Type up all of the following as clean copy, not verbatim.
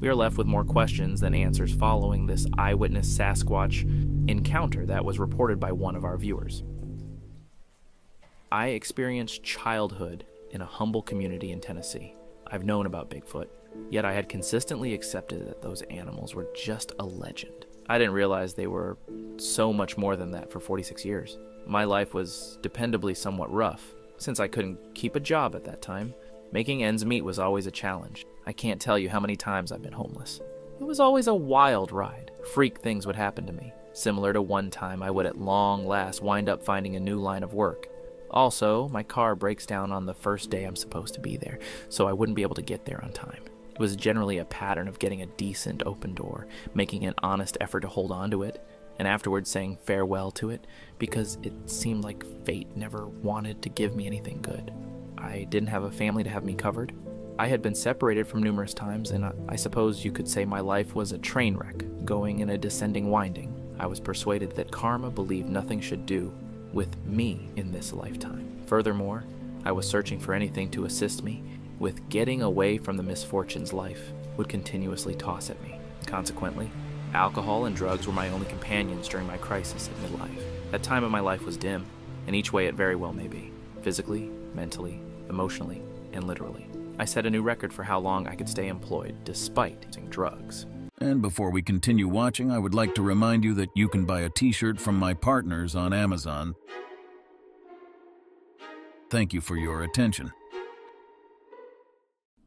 We are left with more questions than answers following this eyewitness Sasquatch encounter that was reported by one of our viewers. I experienced childhood in a humble community in Tennessee. I've known about Bigfoot, yet I had consistently accepted that those animals were just a legend. I didn't realize they were so much more than that for 46 years. My life was dependably somewhat rough. Since I couldn't keep a job at that time, making ends meet was always a challenge. I can't tell you how many times I've been homeless. It was always a wild ride. Freak things would happen to me. Similar to one time I would at long last wind up finding a new line of work. Also, my car breaks down on the first day I'm supposed to be there, so I wouldn't be able to get there on time. It was generally a pattern of getting a decent open door, making an honest effort to hold on to it, and afterwards saying farewell to it, because it seemed like fate never wanted to give me anything good. I didn't have a family to have me covered. I had been separated from numerous times, and I suppose you could say my life was a train wreck, going in a descending winding. I was persuaded that karma believed nothing should do with me in this lifetime. Furthermore, I was searching for anything to assist me with getting away from the misfortunes life would continuously toss at me. Consequently, alcohol and drugs were my only companions during my crisis at midlife. That time of my life was dim, in each way it very well may be. Physically, mentally, emotionally, and literally. I set a new record for how long I could stay employed despite using drugs. And before we continue watching, I would like to remind you that you can buy a t-shirt from my partners on Amazon. Thank you for your attention.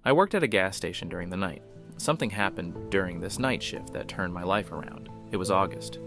I worked at a gas station during the night. Something happened during this night shift that turned my life around. It was August.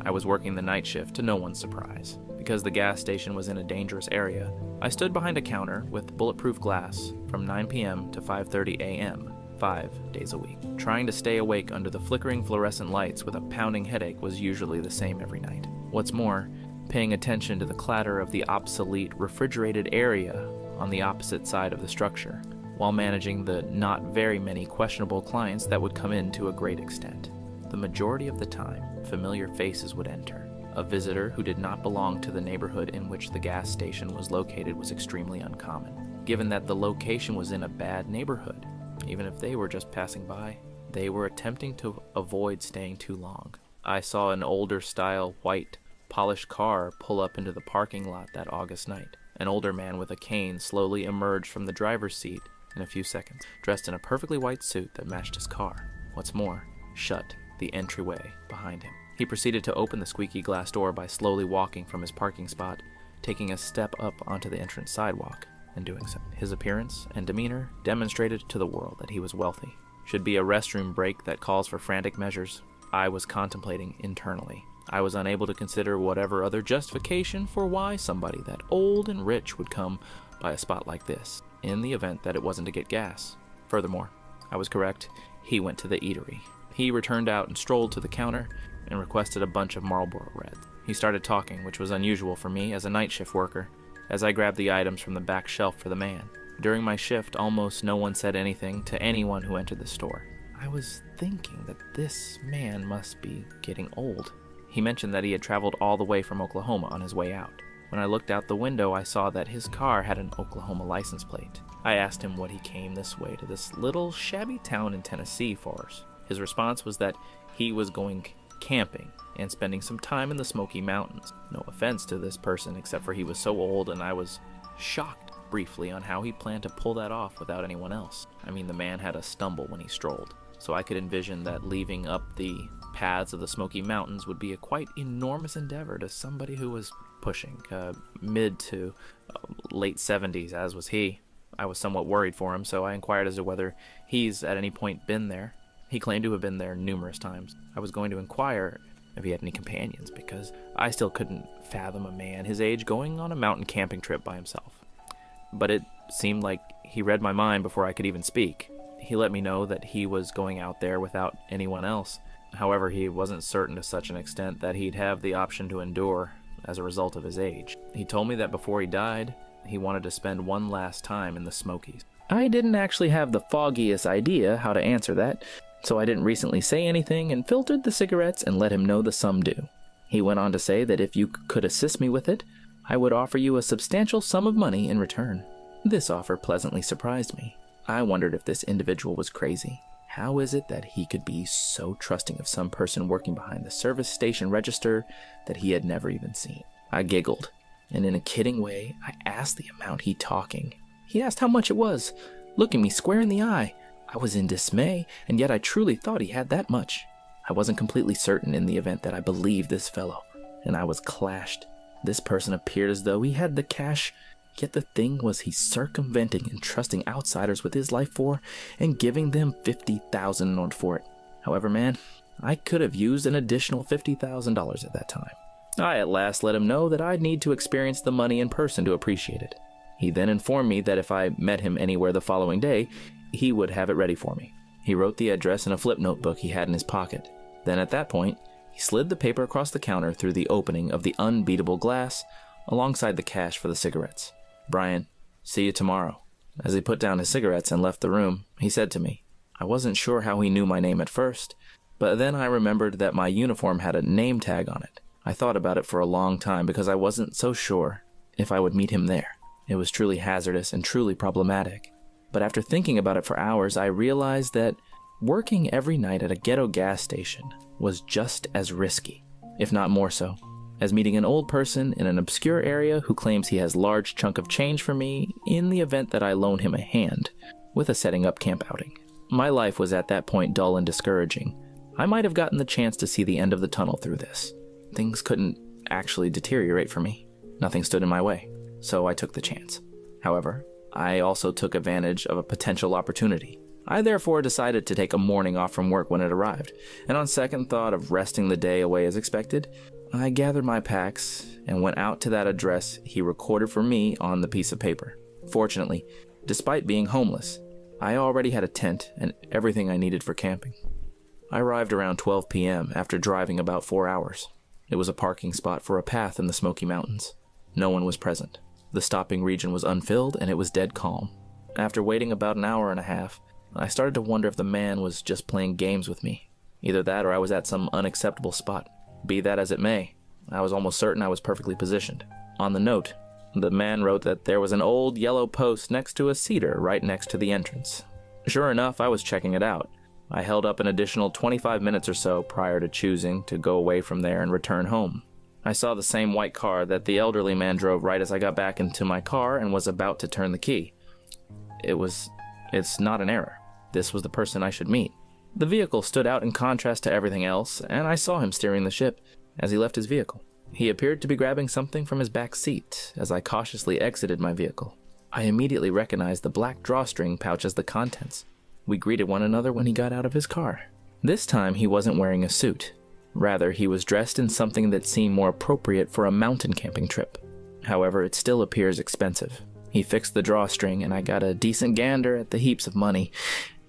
I was working the night shift to no one's surprise. Because the gas station was in a dangerous area, I stood behind a counter with bulletproof glass from 9 p.m. to 5:30 a.m., 5 days a week. Trying to stay awake under the flickering fluorescent lights with a pounding headache was usually the same every night. What's more, paying attention to the clatter of the obsolete refrigerated area on the opposite side of the structure, while managing the not very many questionable clients that would come in to a great extent. The majority of the time, familiar faces would enter. A visitor who did not belong to the neighborhood in which the gas station was located was extremely uncommon, given that the location was in a bad neighborhood. Even if they were just passing by, they were attempting to avoid staying too long. I saw an older style white polished car pull up into the parking lot that August night. An older man with a cane slowly emerged from the driver's seat in a few seconds, dressed in a perfectly white suit that matched his car. What's more, shut the entryway behind him. He proceeded to open the squeaky glass door by slowly walking from his parking spot, taking a step up onto the entrance sidewalk, and doing so. His appearance and demeanor demonstrated to the world that he was wealthy. Should be a restroom break that calls for frantic measures, I was contemplating internally. I was unable to consider whatever other justification for why somebody that old and rich would come by a spot like this, in the event that it wasn't to get gas. Furthermore, I was correct. He went to the eatery. He returned out and strolled to the counter and requested a bunch of Marlboro Reds. He started talking, which was unusual for me as a night shift worker, as I grabbed the items from the back shelf for the man. During my shift, almost no one said anything to anyone who entered the store. I was thinking that this man must be getting old. He mentioned that he had traveled all the way from Oklahoma on his way out. When I looked out the window, I saw that his car had an Oklahoma license plate. I asked him what he came this way to this little shabby town in Tennessee for. His response was that he was going camping and spending some time in the Smoky Mountains. No offense to this person, except for he was so old, and I was shocked briefly on how he planned to pull that off without anyone else. I mean, the man had a stumble when he strolled, so I could envision that leaving up the paths of the Smoky Mountains would be a quite enormous endeavor to somebody who was pushing mid to late 70s, as was he. I was somewhat worried for him, so I inquired as to whether he's at any point been there. He claimed to have been there numerous times. I was going to inquire if he had any companions, because I still couldn't fathom a man his age going on a mountain camping trip by himself. But it seemed like he read my mind before I could even speak. He let me know that he was going out there without anyone else. However, he wasn't certain to such an extent that he'd have the option to endure as a result of his age. He told me that before he died, he wanted to spend one last time in the Smokies. I didn't actually have the foggiest idea how to answer that, so I didn't recently say anything and filtered the cigarettes and let him know the sum due. He went on to say that if you could assist me with it, I would offer you a substantial sum of money in return. This offer pleasantly surprised me. I wondered if this individual was crazy. How is it that he could be so trusting of some person working behind the service station register that he had never even seen? I giggled, and in a kidding way, I asked the amount he'd talking. He asked how much it was, looking me square in the eye. I was in dismay, and yet I truly thought he had that much. I wasn't completely certain in the event that I believed this fellow, and I was clashed. This person appeared as though he had the cash, yet the thing was he circumventing and trusting outsiders with his life for and giving them $50,000 for it. However, man, I could have used an additional $50,000 at that time. I at last let him know that I'd need to experience the money in person to appreciate it. He then informed me that if I met him anywhere the following day, he would have it ready for me. He wrote the address in a flip notebook he had in his pocket. Then at that point, he slid the paper across the counter through the opening of the unbeatable glass alongside the cash for the cigarettes. "Brian, see you tomorrow." As he put down his cigarettes and left the room, he said to me, I wasn't sure how he knew my name at first, but then I remembered that my uniform had a name tag on it. I thought about it for a long time because I wasn't so sure if I would meet him there. It was truly hazardous and truly problematic. But after thinking about it for hours, I realized that working every night at a ghetto gas station was just as risky, if not more so, as meeting an old person in an obscure area who claims he has large chunk of change for me in the event that I loan him a hand with a setting up camp outing. My life was at that point dull and discouraging. I might have gotten the chance to see the end of the tunnel through this. Things couldn't actually deteriorate for me. Nothing stood in my way, so I took the chance. However, I also took advantage of a potential opportunity. I therefore decided to take a morning off from work when it arrived, and on second thought of resting the day away as expected, I gathered my packs and went out to that address he recorded for me on the piece of paper. Fortunately, despite being homeless, I already had a tent and everything I needed for camping. I arrived around 12 p.m. after driving about 4 hours. It was a parking spot for a path in the Smoky Mountains. No one was present. The stopping region was unfilled and it was dead calm. After waiting about an hour and a half, I started to wonder if the man was just playing games with me. Either that or I was at some unacceptable spot. Be that as it may, I was almost certain I was perfectly positioned. On the note, the man wrote that there was an old yellow post next to a cedar right next to the entrance. Sure enough, I was checking it out. I held up an additional 25 minutes or so prior to choosing to go away from there and return home. I saw the same white car that the elderly man drove right as I got back into my car and was about to turn the key. It's not an error. This was the person I should meet. The vehicle stood out in contrast to everything else, and I saw him steering the ship as he left his vehicle. He appeared to be grabbing something from his back seat as I cautiously exited my vehicle. I immediately recognized the black drawstring pouch as the contents. We greeted one another when he got out of his car. This time he wasn't wearing a suit. Rather, he was dressed in something that seemed more appropriate for a mountain camping trip. However, it still appears expensive. He fixed the drawstring and I got a decent gander at the heaps of money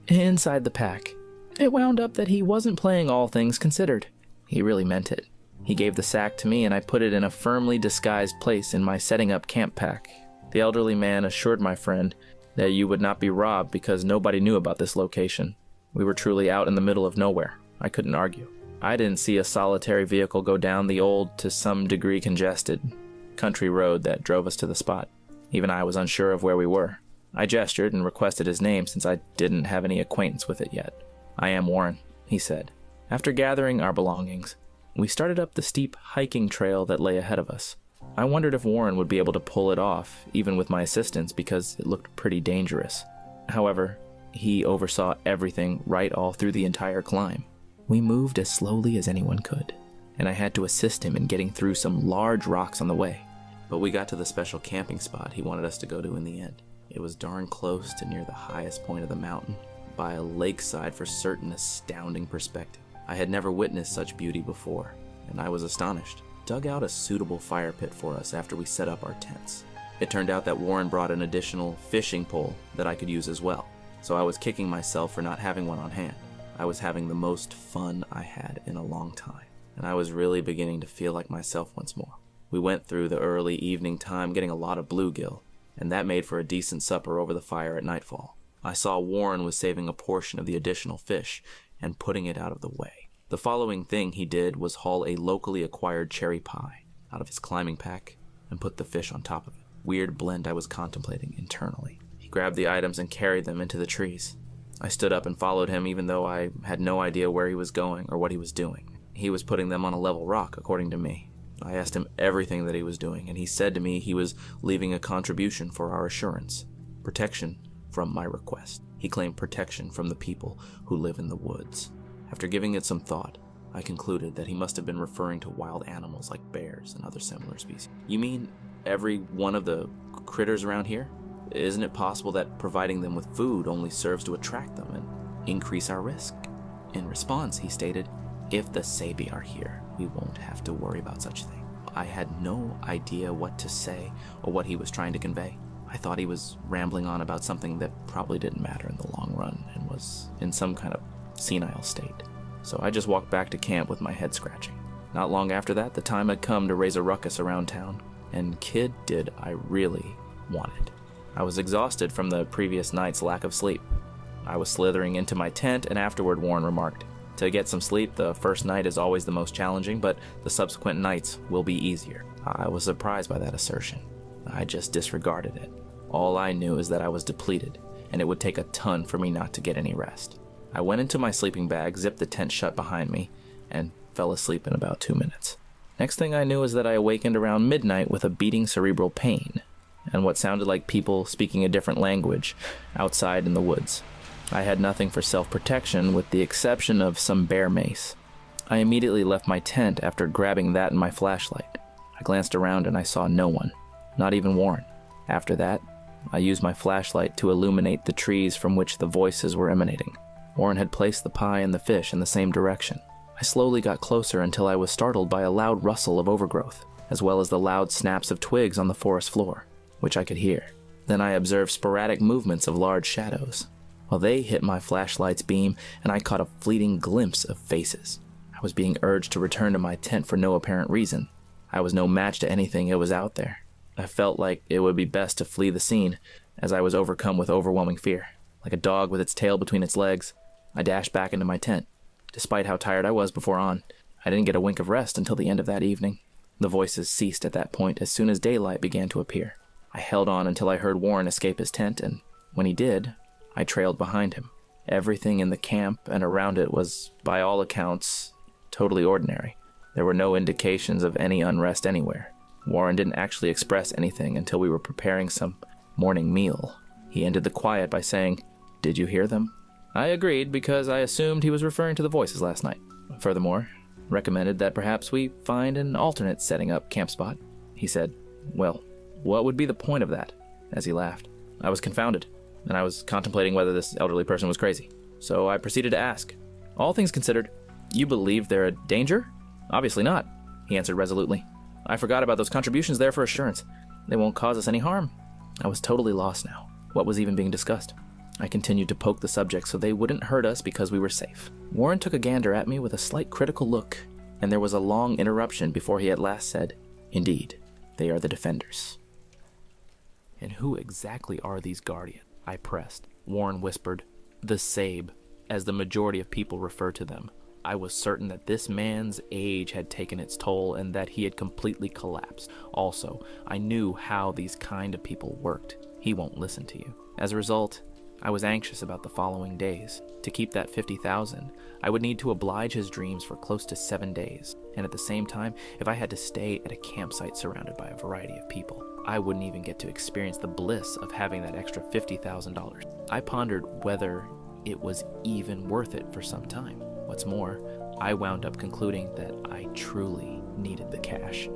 inside the pack. It wound up that he wasn't playing all things considered. He really meant it. He gave the sack to me and I put it in a firmly disguised place in my setting up camp pack. The elderly man assured my friend that you would not be robbed because nobody knew about this location. We were truly out in the middle of nowhere. I couldn't argue. I didn't see a solitary vehicle go down the old, to some degree congested, country road that drove us to the spot. Even I was unsure of where we were. I gestured and requested his name since I didn't have any acquaintance with it yet. "I am Warren," he said. After gathering our belongings, we started up the steep hiking trail that lay ahead of us. I wondered if Warren would be able to pull it off, even with my assistance, because it looked pretty dangerous. However, he oversaw everything right all through the entire climb. We moved as slowly as anyone could, and I had to assist him in getting through some large rocks on the way. But we got to the special camping spot he wanted us to go to in the end. It was darn close to near the highest point of the mountain, by a lakeside for certain astounding perspective. I had never witnessed such beauty before, and I was astonished. Dug out a suitable fire pit for us after we set up our tents. It turned out that Warren brought an additional fishing pole that I could use as well, so I was kicking myself for not having one on hand. I was having the most fun I had in a long time, and I was really beginning to feel like myself once more. We went through the early evening time getting a lot of bluegill, and that made for a decent supper over the fire at nightfall. I saw Warren was saving a portion of the additional fish and putting it out of the way. The following thing he did was haul a locally acquired cherry pie out of his climbing pack and put the fish on top of it. Weird blend I was contemplating internally. He grabbed the items and carried them into the trees. I stood up and followed him even though I had no idea where he was going or what he was doing. He was putting them on a level rock, according to me. I asked him everything that he was doing, and he said to me he was leaving a contribution for our assurance. Protection from my request. He claimed protection from the people who live in the woods. After giving it some thought, I concluded that he must have been referring to wild animals like bears and other similar species. You mean every one of the critters around here? Isn't it possible that providing them with food only serves to attract them and increase our risk? In response, he stated, if the Sabi are here, we won't have to worry about such thing. I had no idea what to say or what he was trying to convey. I thought he was rambling on about something that probably didn't matter in the long run and was in some kind of senile state. So I just walked back to camp with my head scratching. Not long after that, the time had come to raise a ruckus around town, and kid did I really want it. I was exhausted from the previous night's lack of sleep. I was slithering into my tent, and afterward Warren remarked, to get some sleep, the first night is always the most challenging, but the subsequent nights will be easier. I was surprised by that assertion. I just disregarded it. All I knew is that I was depleted, and it would take a ton for me not to get any rest. I went into my sleeping bag, zipped the tent shut behind me, and fell asleep in about 2 minutes. Next thing I knew is that I awakened around midnight with a beating cerebral pain, and what sounded like people speaking a different language outside in the woods. I had nothing for self-protection with the exception of some bear mace. I immediately left my tent after grabbing that and my flashlight. I glanced around and I saw no one, not even Warren. After that, I used my flashlight to illuminate the trees from which the voices were emanating. Warren had placed the pie and the fish in the same direction. I slowly got closer until I was startled by a loud rustle of overgrowth, as well as the loud snaps of twigs on the forest floor, which I could hear. Then I observed sporadic movements of large shadows. Well, they hit my flashlight's beam, and I caught a fleeting glimpse of faces. I was being urged to return to my tent for no apparent reason. I was no match to anything that was out there. I felt like it would be best to flee the scene, as I was overcome with overwhelming fear. Like a dog with its tail between its legs, I dashed back into my tent. Despite how tired I was before on, I didn't get a wink of rest until the end of that evening. The voices ceased at that point as soon as daylight began to appear. I held on until I heard Warren escape his tent, and when he did, I trailed behind him. Everything in the camp and around it was, by all accounts, totally ordinary. There were no indications of any unrest anywhere. Warren didn't actually express anything until we were preparing some morning meal. He ended the quiet by saying, "Did you hear them?" I agreed because I assumed he was referring to the voices last night. Furthermore, recommended that perhaps we find an alternate setting up camp spot. He said, "Well, what would be the point of that?" as he laughed. I was confounded, and I was contemplating whether this elderly person was crazy. So I proceeded to ask, "All things considered, you believe they're a danger?" "Obviously not," he answered resolutely. "I forgot about those contributions there for assurance. They won't cause us any harm." I was totally lost now. What was even being discussed? I continued to poke the subject so they wouldn't hurt us because we were safe. Warren took a gander at me with a slight critical look, and there was a long interruption before he at last said, "Indeed, they are the defenders." "And who exactly are these guardians?" I pressed. Warren whispered, "The Sabe, as the majority of people refer to them." I was certain that this man's age had taken its toll and that he had completely collapsed. Also, I knew how these kind of people worked. He won't listen to you. As a result, I was anxious about the following days. To keep that 50,000, I would need to oblige his dreams for close to 7 days. And at the same time, if I had to stay at a campsite surrounded by a variety of people, I wouldn't even get to experience the bliss of having that extra $50,000. I pondered whether it was even worth it for some time. What's more, I wound up concluding that I truly needed the cash.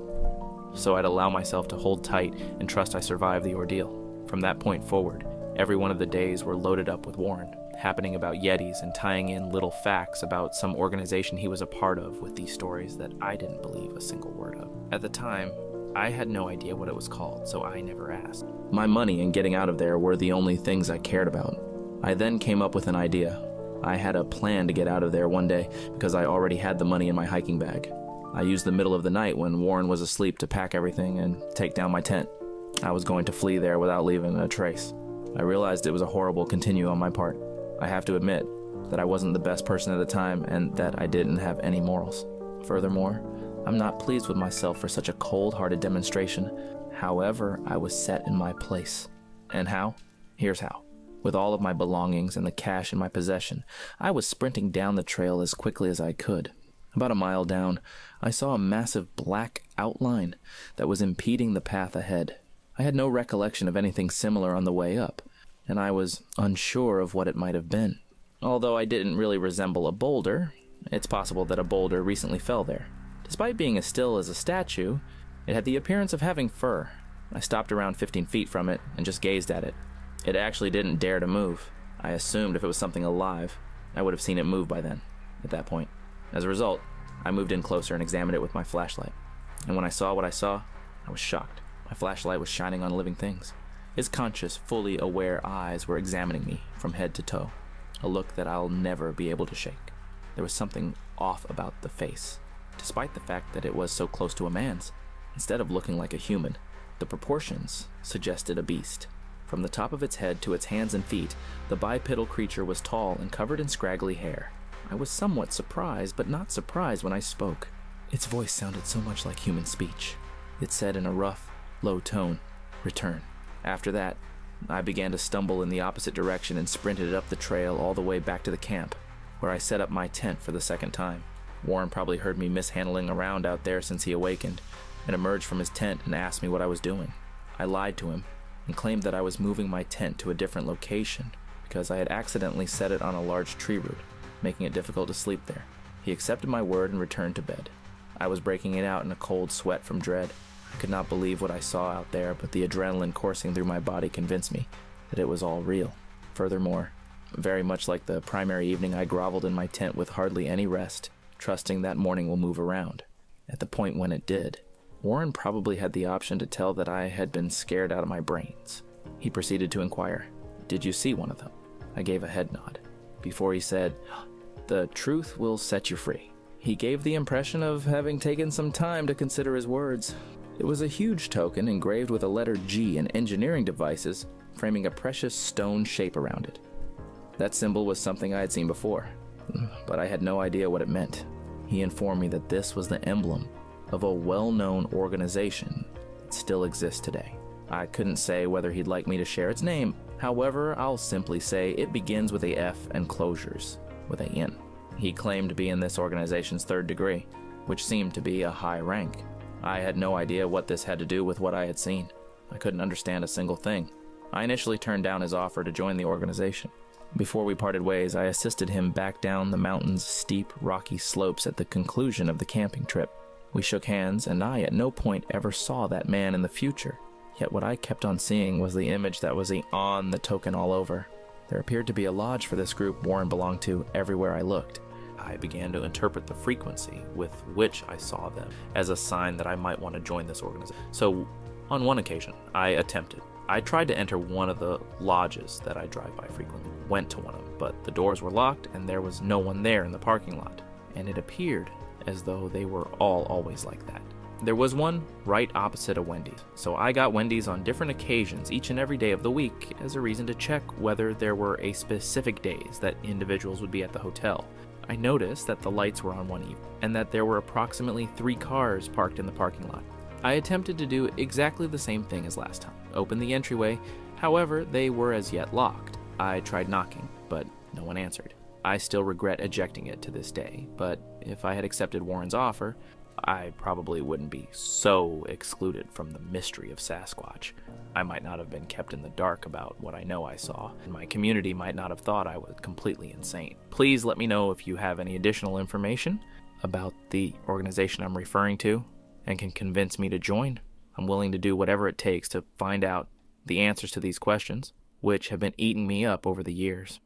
So I'd allow myself to hold tight and trust I survived the ordeal. From that point forward, every one of the days were loaded up with Warren, happening about Yetis and tying in little facts about some organization he was a part of with these stories that I didn't believe a single word of. At the time, I had no idea what it was called, so I never asked. My money and getting out of there were the only things I cared about. I then came up with an idea. I had a plan to get out of there one day because I already had the money in my hiking bag. I used the middle of the night when Warren was asleep to pack everything and take down my tent. I was going to flee there without leaving a trace. I realized it was a horrible continue on my part. I have to admit that I wasn't the best person at the time and that I didn't have any morals. Furthermore, I'm not pleased with myself for such a cold-hearted demonstration. However, I was set in my place. And how? Here's how. With all of my belongings and the cash in my possession, I was sprinting down the trail as quickly as I could. About a mile down, I saw a massive black outline that was impeding the path ahead. I had no recollection of anything similar on the way up, and I was unsure of what it might have been. Although I didn't really resemble a boulder, it's possible that a boulder recently fell there. Despite being as still as a statue, it had the appearance of having fur. I stopped around 15 feet from it and just gazed at it. It actually didn't dare to move. I assumed if it was something alive, I would have seen it move by then, at that point. As a result, I moved in closer and examined it with my flashlight. And when I saw what I saw, I was shocked. My flashlight was shining on living things. Its conscious, fully aware eyes were examining me from head to toe, a look that I'll never be able to shake. There was something off about the face, despite the fact that it was so close to a man's. Instead of looking like a human, the proportions suggested a beast. From the top of its head to its hands and feet, the bipedal creature was tall and covered in scraggly hair. I was somewhat surprised, but not surprised when I spoke. Its voice sounded so much like human speech. It said in a rough, low tone, "Return." After that, I began to stumble in the opposite direction and sprinted up the trail all the way back to the camp, where I set up my tent for the second time. Warren probably heard me mishandling around out there since he awakened, and emerged from his tent and asked me what I was doing. I lied to him and claimed that I was moving my tent to a different location because I had accidentally set it on a large tree root, making it difficult to sleep there. He accepted my word and returned to bed. I was breaking it out in a cold sweat from dread. I could not believe what I saw out there, but the adrenaline coursing through my body convinced me that it was all real. Furthermore, very much like the primary evening, I groveled in my tent with hardly any rest, trusting that morning will move around. At the point when it did, Warren probably had the option to tell that I had been scared out of my brains. He proceeded to inquire, "Did you see one of them?" I gave a head nod, before he said, "The truth will set you free." He gave the impression of having taken some time to consider his words. It was a huge token engraved with a letter G and engineering devices framing a precious stone shape around it. That symbol was something I had seen before, but I had no idea what it meant. He informed me that this was the emblem of a well-known organization that still exists today. I couldn't say whether he'd like me to share its name. However, I'll simply say it begins with a F and closures with a N. He claimed to be in this organization's 3rd degree, which seemed to be a high rank. I had no idea what this had to do with what I had seen. I couldn't understand a single thing. I initially turned down his offer to join the organization. Before we parted ways, I assisted him back down the mountain's steep, rocky slopes at the conclusion of the camping trip. We shook hands, and I at no point ever saw that man in the future. Yet what I kept on seeing was the image that was on the token all over. There appeared to be a lodge for this group Warren belonged to everywhere I looked. I began to interpret the frequency with which I saw them as a sign that I might want to join this organization. So, on one occasion, I tried to enter one of the lodges that I drive by frequently. Went to one of them, but the doors were locked and there was no one there in the parking lot. And it appeared as though they were all always like that. There was one right opposite of Wendy's, so I got Wendy's on different occasions each and every day of the week as a reason to check whether there were a specific days that individuals would be at the hotel. I noticed that the lights were on one evening and that there were approximately 3 cars parked in the parking lot. I attempted to do exactly the same thing as last time, open the entryway. However, they were as yet locked. I tried knocking, but no one answered. I still regret ejecting it to this day, but if I had accepted Warren's offer, I probably wouldn't be so excluded from the mystery of Sasquatch. I might not have been kept in the dark about what I know I saw, and my community might not have thought I was completely insane. Please let me know if you have any additional information about the organization I'm referring to and can convince me to join. I'm willing to do whatever it takes to find out the answers to these questions, which have been eating me up over the years.